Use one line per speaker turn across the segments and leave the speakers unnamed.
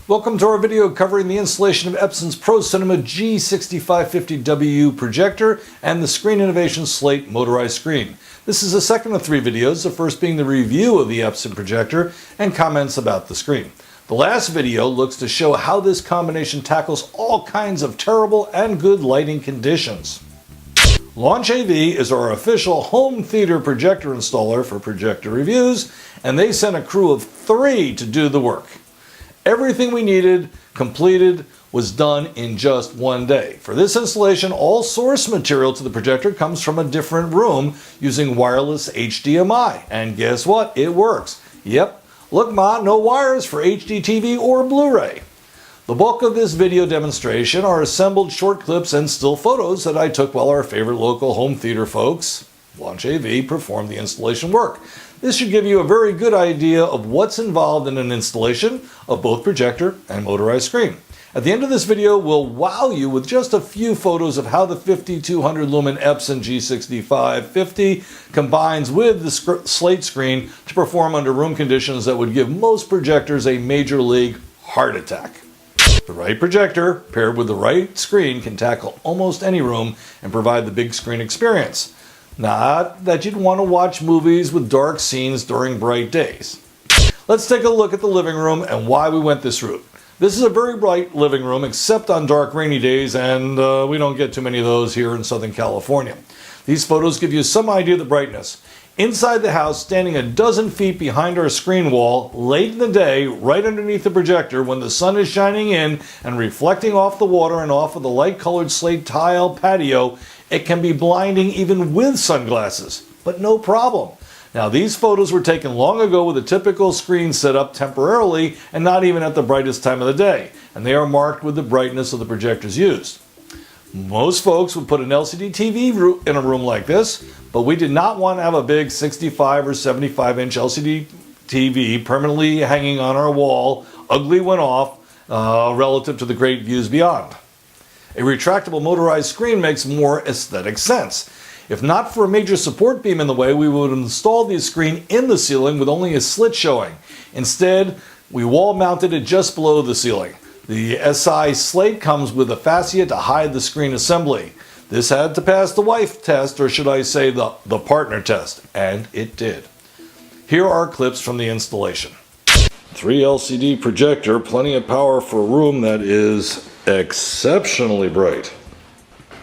Welcome to our video covering the installation of Epson's Pro Cinema G6550WU projector and the Screen Innovation Slate motorized screen. This is the second of three videos, the first being the review of the Epson projector and comments about the screen. The last video looks to show how this combination tackles all kinds of terrible and good lighting conditions. Launch AV is our official home theater projector installer for projector reviews, and they sent a crew of 3 to do the work. Everything we needed, completed, was done in just one day. For this installation, all source material to the projector comes from a different room using wireless HDMI. And guess what? It works. Yep. Look, Ma, no wires for HD TV or Blu-ray. The bulk of this video demonstration are assembled short clips and still photos that I took while our favorite local home theater folks, Launch AV, performed the installation work. This should give you a very good idea of what's involved in an installation of both projector and motorized screen. At the end of this video, we'll wow you with just a few photos of how the 5200 lumen Epson G6550 combines with the slate screen to perform under room conditions that would give most projectors a major league heart attack. The right projector paired with the right screen can tackle almost any room and provide the big screen experience. Not that you'd want to watch movies with dark scenes during bright days. Let's take a look at the living room and why we went this route. This is a very bright living room except on dark rainy days, and we don't get too many of those here in Southern California. These photos give you some idea of the brightness. Inside the house, standing a dozen feet behind our screen wall, late in the day, right underneath the projector when the sun is shining in and reflecting off the water and off of the light-colored slate tile patio, it can be blinding even with sunglasses, but no problem. Now, these photos were taken long ago with a typical screen set up temporarily and not even at the brightest time of the day, and they are marked with the brightness of the projectors used. Most folks would put an LCD TV in a room like this, but we did not want to have a big 65 or 75 inch LCD TV permanently hanging on our wall, ugly when off, relative to the great views beyond. A retractable motorized screen makes more aesthetic sense. If not for a major support beam in the way, we would install the screen in the ceiling with only a slit showing. Instead, we wall mounted it just below the ceiling. The SI slate comes with a fascia to hide the screen assembly. This had to pass the wife test, or should I say the partner test, and it did. Here are clips from the installation. 3 LCD projector, plenty of power for a room that is exceptionally bright.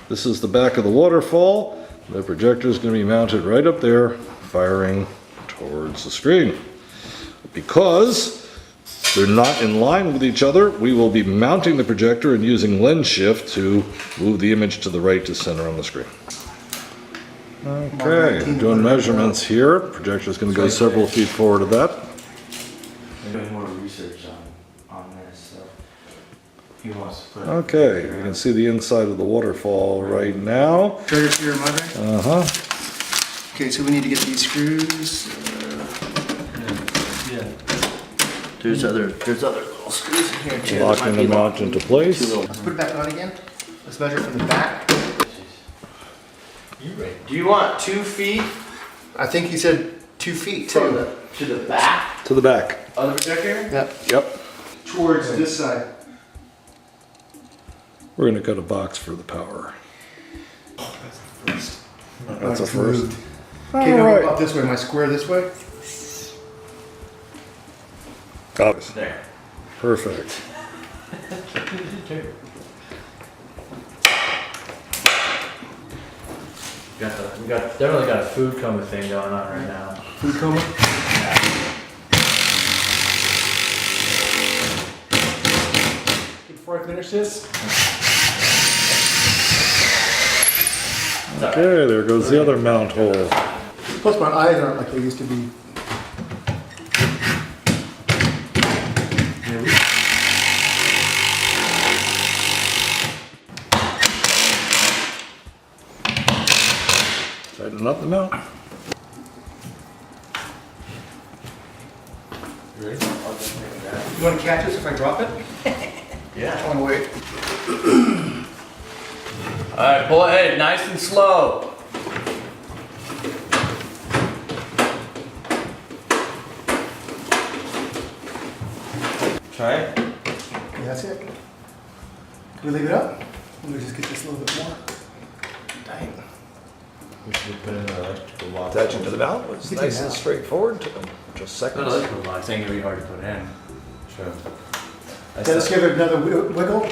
This is the back of the waterfall. The projector is going to be mounted right up there, firing towards the screen. Because they're not in line with each other, we will be mounting the projector and using lens shift to move the image to the right to center on the screen. Okay, doing measurements here. Projector is going to go several feet forward of that.
I'm doing more research on this, so he wants to put.
Okay, you can see the inside of the waterfall right now.
Trigger to your mother? Okay, so we need to get these screws.
Yeah. There's other little screws in here too.
Locking the mount into place.
Let's put it back on again. Let's measure from the back.
Do you want 2 feet?
I think he said 2 feet too.
To the back
To the back.
of the projector?
Yep.
Yep.
Towards this side.
We're going to cut a box for the power.
First.
That's a first.
Okay, no,
Alright.
up this way. My square this way.
Got it.
There.
Perfect.
We definitely got a food coma thing going on right now.
Food coma. Before I finish this.
Okay, there goes the other mount hole.
Plus my eyes aren't like they used to be.
Tighten up the mount.
You want to catch this if I drop it?
Yeah.
I want to wait.
Alright, pull it nice and slow. Okay.
that's it. Can we leave it up? Let me just get this a little bit more. Tight.
We should put in the electrical box.
Attach it to the mount. It's
We
nice
can
and
have-
straightforward. Took them just
The
seconds.
electrical box ain't gonna be hard to put in. Sure.
Okay, let's give it another wiggle.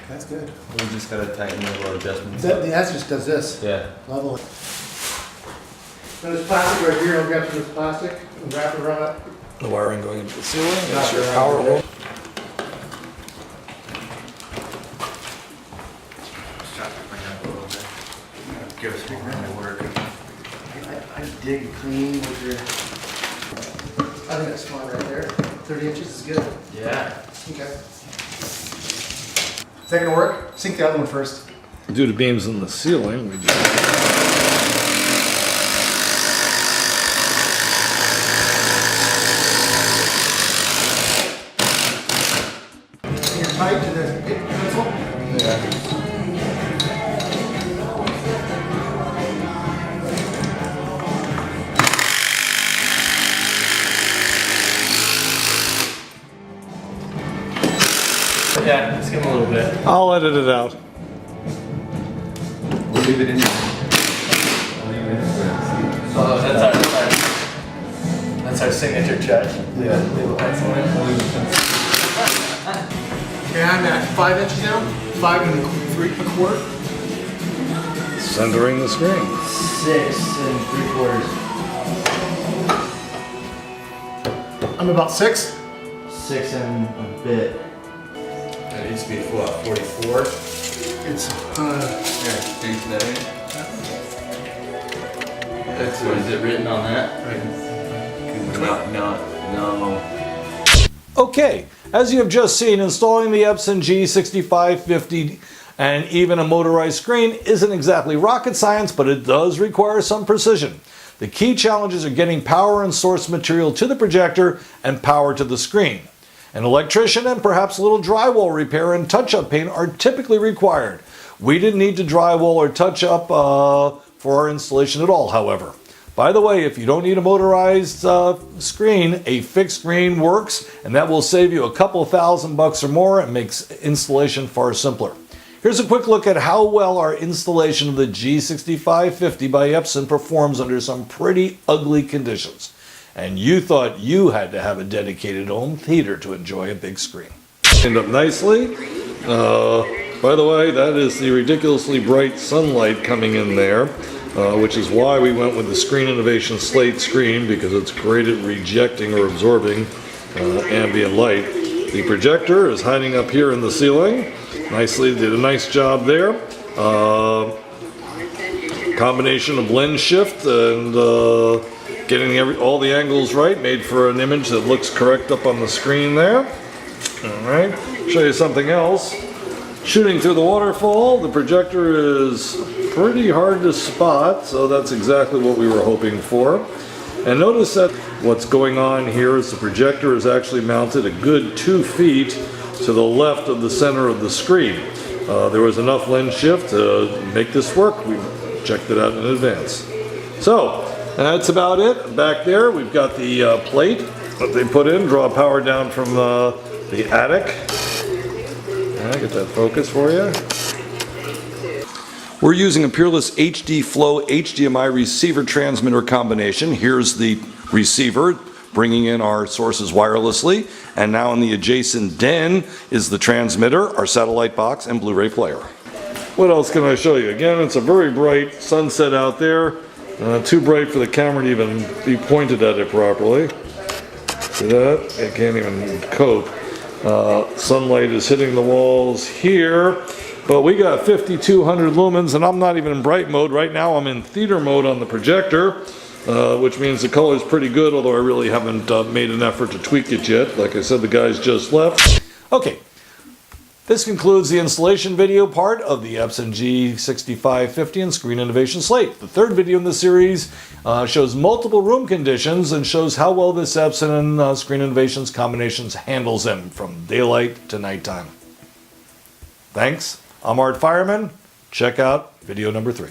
That's good.
We just gotta tighten the little adjustments.
The S just does this.
Yeah.
Level it. Now there's plastic right here. I'll grab some of this plastic and wrap it around it.
The wiring going into the ceiling. That's
Got
your
it.
power wall.
Give us more room to work.
I dig clean with your. I think that's fine right there. 30 inches is good.
Yeah.
Okay. Is that gonna work? Sink the other one first.
Due to beams in the ceiling, we do.
You're tight to the pencil.
Yeah. Yeah, let's give him a little bit.
I'll edit it out.
We'll leave it in there. Oh, that's our signature check. Yeah. Excellent.
Okay, I'm at 5 inches now. 5 3/4.
Centering the screen.
6 3/4.
I'm about 6.
6 and a bit. That needs to be what, 44?
It's
Here, change that in. That's what is it written on that? No.
Okay, as you have just seen, installing the Epson G6550 and even a motorized screen isn't exactly rocket science, but it does require some precision. The key challenges are getting power and source material to the projector and power to the screen. An electrician and perhaps a little drywall repair and touch-up paint are typically required. We didn't need to drywall or touch up for our installation at all, however. By the way, if you don't need a motorized screen, a fixed screen works, and that will save you a couple $1,000 or more and makes installation far simpler. Here's a quick look at how well our installation of the G6550 by Epson performs under some pretty ugly conditions. And you thought you had to have a dedicated home theater to enjoy a big screen. Cleaned up nicely. By the way, that is the ridiculously bright sunlight coming in there, which is why we went with the Screen Innovation Slate screen, because it's great at rejecting or absorbing ambient light. The projector is hiding up here in the ceiling. Nicely, did a nice job there. Combination of lens shift and getting all the angles right, made for an image that looks correct up on the screen there. Alright, show you something else. Shooting through the waterfall, the projector is pretty hard to spot, so that's exactly what we were hoping for. And notice that what's going on here is the projector is actually mounted a good 2 feet to the left of the center of the screen. There was enough lens shift to make this work. We checked it out in advance. So, that's about it. Back there, we've got the plate that they put in, draw power down from the attic. I'll get that focus for you. We're using a Peerless HD Flow HDMI receiver transmitter combination. Here's the receiver bringing in our sources wirelessly, and now in the adjacent den is the transmitter, our satellite box, and Blu-ray player. What else can I show you? Again, it's a very bright sunset out there. Too bright for the camera to even be pointed at it properly. See that? It can't even cope. Sunlight is hitting the walls here, but we got 5200 lumens, and I'm not even in bright mode. Right now I'm in theater mode on the projector, which means the color is pretty good, although I really haven't made an effort to tweak it yet. Like I said, the guys just left. Okay. This concludes the installation video part of the Epson G6550 and Screen Innovation Slate. The third video in the series shows multiple room conditions and shows how well this Epson and Screen Innovations combinations handles them from daylight to nighttime. Thanks. I'm Art Fireman. Check out video number 3.